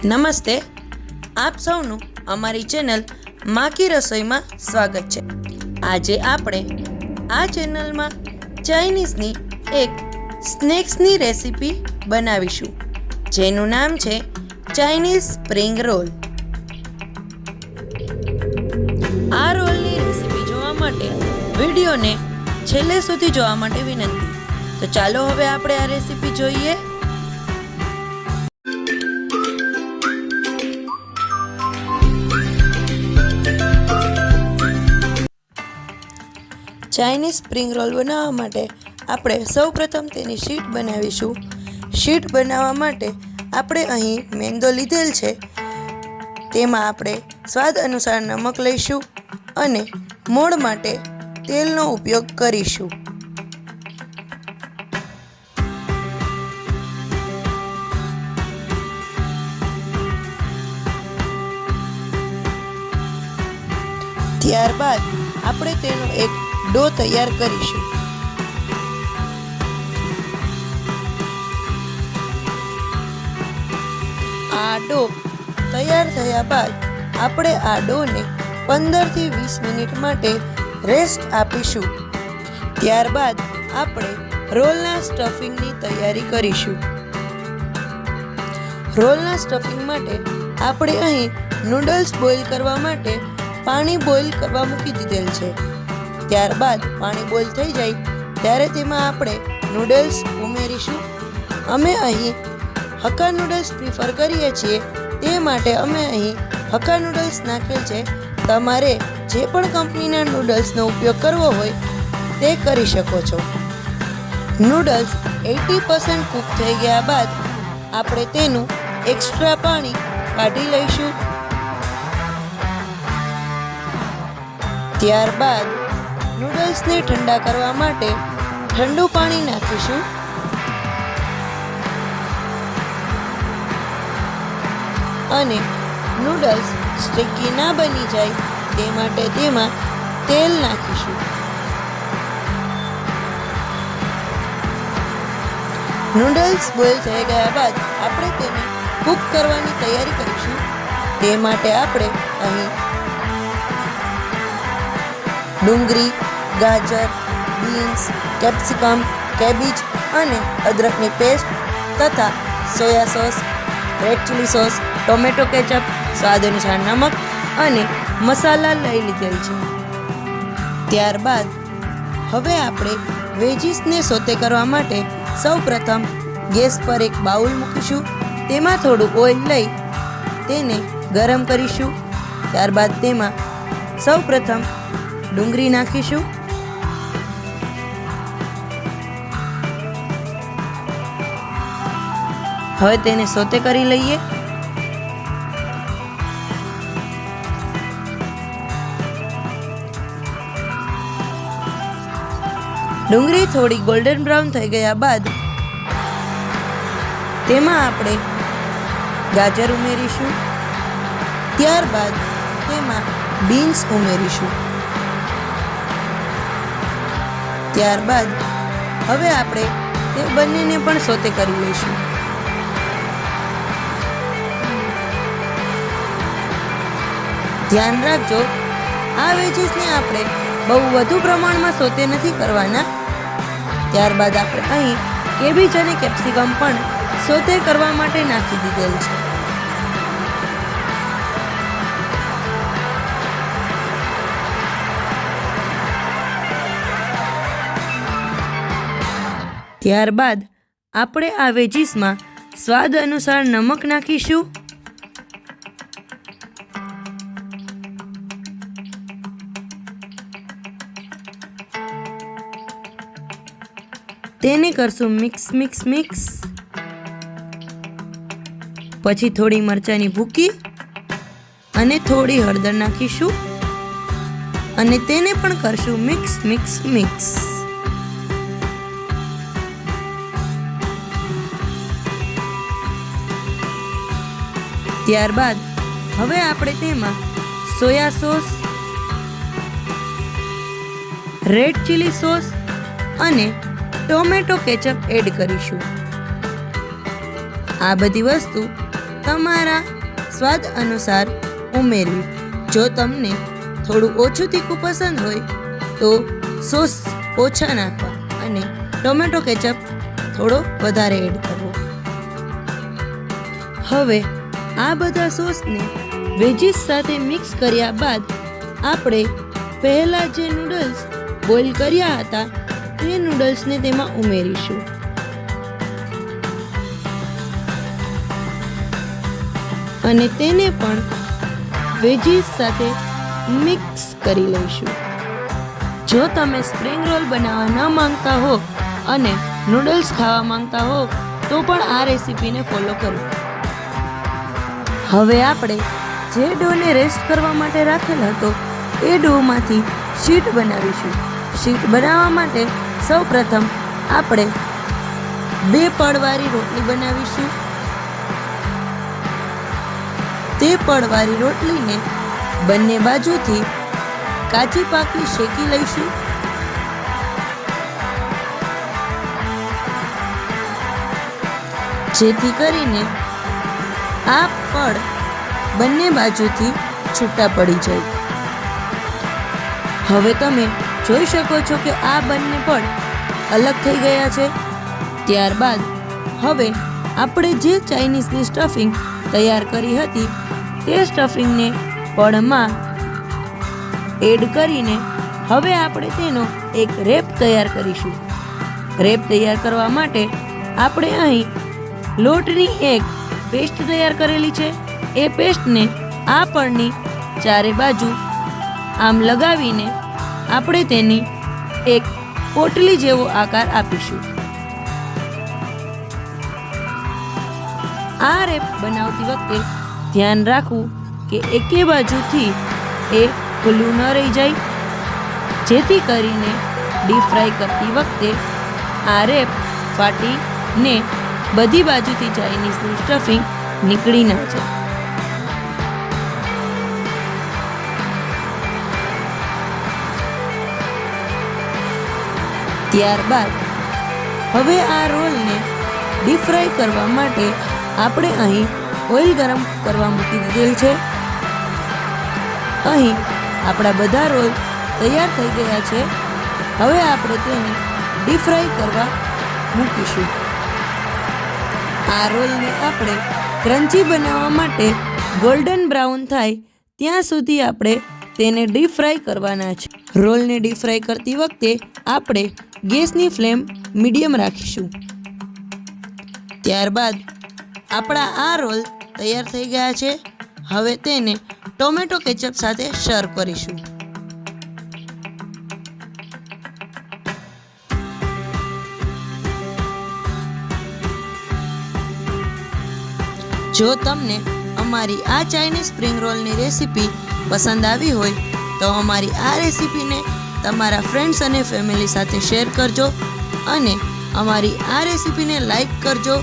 નમસ્તે, આપ સૌનું અમારી ચેનલ માં કી રસોઈમાં સ્વાગત છે। આજે આપણે આ ચેનલમાં ચાઇનીઝની એક સ્નેક્સની રેસીપી બનાવીશું, જેનું નામ છે ચાઇનીઝ સ્પ્રિંગ રોલ। આ રોલની રેસીપી જોવા માટે વિડીયોને છેલ્લે સુધી જોવા માટે વિનંતી। તો ચાલો હવે આપણે આ રેસીપી જોઈએ। ચાઇનીઝ સ્પ્રિંગ રોલ બનાવવા માટે આપણે સૌપ્રથમ તેની શીટ બનાવીશું। શીટ બનાવવા માટે આપણે અહીં મેંદો લીધેલ છે, તેમાં આપણે સ્વાદ અનુસાર નમક લઈશું અને મોણ માટે તેલનો ઉપયોગ કરીશું। ત્યારબાદ આપણે તેનો એક ડો તૈયાર કરીશું। આ ડો તૈયાર થયા બાદ આપણે આ ડોને 15 થી 20 મિનિટ માટે રેસ્ટ આપીશું। ત્યારબાદ આપણે રોલના સ્ટફિંગની તૈયારી કરીશું। રોલના સ્ટફિંગ માટે આપણે અહીં નૂડલ્સ બોઇલ કરવા માટે પાણી બોઇલ કરવા મૂકી દીધેલ છે। ત્યારબાદ પાણી બોઇલ થઈ જાય ત્યારે તેમાં આપણે નૂડલ્સ ઉમેરીશું। અમે અહીં હક્કા નૂડલ્સ પ્રિફર કરીએ છીએ, તે માટે અમે અહીં હક્કા નૂડલ્સ નાખેલ છે। તમારે જે પણ કંપનીના નૂડલ્સનો ઉપયોગ કરવો હોય તે કરી શકો છો। નૂડલ્સ 80% કૂક થઈ ગયા બાદ આપણે તેનું એક્સ્ટ્રા પાણી કાઢી લઈશું। ત્યારબાદ નૂડલ્સને ઠંડા કરવા માટે ઠંડુ પાણી નાખીશું અને નૂડલ્સ સ્ટિકી ના બની જાય તે માટે તેમાં તેલ નાખીશું। નૂડલ્સ બોઇલ થઈ ગયા બાદ આપણે તેને કૂક કરવાની તૈયારી કરીશું। તે માટે આપણે અહીં ડુંગળી, ગાજર, બીન્સ, કેપ્સિકમ, કેબેજ અને અદરકની પેસ્ટ તથા soya sauce, red chilli sauce, tomato ketchup, સ્વાદ અનુસાર નમક અને મસાલા લઈ લીધેલ છે। ત્યારબાદ હવે આપણે વેજીસને સોતે કરવા માટે સૌપ્રથમ ગેસ પર એક બાઉલ મૂકીશું। તેમાં થોડું ઓઇલ લઈ તેને ગરમ કરીશું। ત્યારબાદ તેમાં સૌપ્રથમ ડુંગળી નાખીશું, હવે તેને સોતે કરી લઈએ। ડુંગળી થોડી ગોલ્ડન બ્રાઉન થઈ ગયા બાદ તેમાં આપણે ગાજર ઉમેરીશું। ત્યારબાદ તેમાં બીન્સ ઉમેરીશું। ત્યારબાદ હવે આપણે તે બંનેને પણ સોતે કરી લઈશું। ધ્યાન રાખજો, આ વેજીસને આપણે બહુ વધુ પ્રમાણમાં સોતે નથી કરવાના। ત્યારબાદ આપણે અહીં કેબેજ અને કેપ્સિકમ પણ સોતે કરવા માટે નાખી દીધેલ છે। ત્યારબાદ આપણે આ વેજીસમાં સ્વાદ અનુસાર નમક નાખીશું તેને કરશું મિક્સ। પછી થોડી મરચાંની ભૂકી અને થોડી હળદર નાખીશું અને તેને પણ કરશું મિક્સ। ત્યારબાદ હવે આપણે તેમાં soya sauce, red chilli sauce અને ટોમેટો કેચઅપ એડ કરીશું। આ બધી વસ્તુ તમારા સ્વાદ અનુસાર ઉમેરવી. જો તમને થોડું ઓછું તીખું પસંદ હોય તો સોસ ઓછા નાખવા અને ટોમેટો કેચઅપ થોડો વધારે એડ કરવો. હવે આ બધા સોસને વેજીસ સાથે મિક્સ કર્યા બાદ આપણે પહેલા જે નૂડલ્સ બોઇલ કર્યા હતા તે નૂડલ્સને તેમાં ઉમેરીશું. અને તેને પણ વેજીસ સાથે મિક્સ કરી લઈશું. જો તમે સ્પ્રિંગ રોલ બનાવવા ન માંગતા હો અને નૂડલ્સ ખાવા માંગતા હો તો પણ આ રેસીપીને ફોલો કરો. હવે આપણે જે ડોને રેસ્ટ કરવા માટે રાખેલ હતો એ ડોમાંથી શીટ બનાવીશું. શીટ બનાવવા માટે સૌપ્રથમ આપણે 2 પડવાળી રોટલી બનાવીશું. તે પડવાળી રોટલીને બંને બાજુથી કાચી પાકી શેકી લઈશું. જેથી કરીને આ પડ બંને બાજુથી છૂટા પડી જાય. હવે તમે જોઈ શકો છો કે આ બંને પડ અલગ થઈ ગયા છે. ત્યારબાદ હવે આપણે જે ચાઇનીઝની સ્ટફિંગ તૈયાર કરી હતી તે સ્ટફિંગને પડમાં એડ કરીને હવે આપણે તેનો એક રેપ તૈયાર કરીશું. રેપ તૈયાર કરવા માટે આપણે અહીં લોટની એક પેસ્ટ તૈયાર કરેલી છે. એ પેસ્ટને આ પડની ચારે બાજુ આમ લગાવીને આપણે તેની એક પોટલી જેવો આકાર આપીશું. આ રેપ બનાવતી વખતે ધ્યાન રાખવું કે એકે બાજુથી એ ખુલ્લું ન રહી જાય, જેથી કરીને ડીપ ફ્રાય કરતી વખતે આ રેપ ફાટીને બધી બાજુથી ચાઇનીઝનું સ્ટફિંગ નીકળી ના જાય. ત્યારબાદ હવે આ રોલને ડીપ ફ્રાય કરવા માટે આપણે અહીં ઓઇલ ગરમ કરવા મૂકી દીધેલ છે. અહીં આપણા બધા રોલ તૈયાર થઈ ગયા છે. હવે આપણે તેને ડીપ ફ્રાય કરવા મૂકીશું. આ રોલને આપણે ક્રન્ચી બનાવવા માટે ગોલ્ડન બ્રાઉન થાય ત્યાં સુધી આપણે તેને ડીપ ફ્રાય કરવાના છે. રોલને ડીપ ફ્રાય કરતી વખતે આપણે ગેસની ફ્લેમ મીડિયમ રાખીશું. ત્યારબાદ આપણા આ રોલ તૈયાર થઈ ગયા છે. હવે તેને ટોમેટો કેચઅપ સાથે સર્વ કરીશું. જો તમને અમારી આ ચાઇનીઝ સ્પ્રિંગ રોલની રેસીપી પસંદ આવી હોય તો અમારી આ રેસીપીને તમારા ફ્રેન્ડ્સ અને ફેમિલી સાથે શેર કરજો અને અમારી આ રેસીપીને લાઈક કરજો.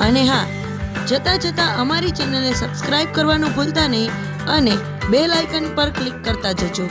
અને હા, જતાં અમારી ચેનલને સબસ્ક્રાઈબ કરવાનું ભૂલતા નહીં અને બેલ આઇકન પર ક્લિક કરતા જજો.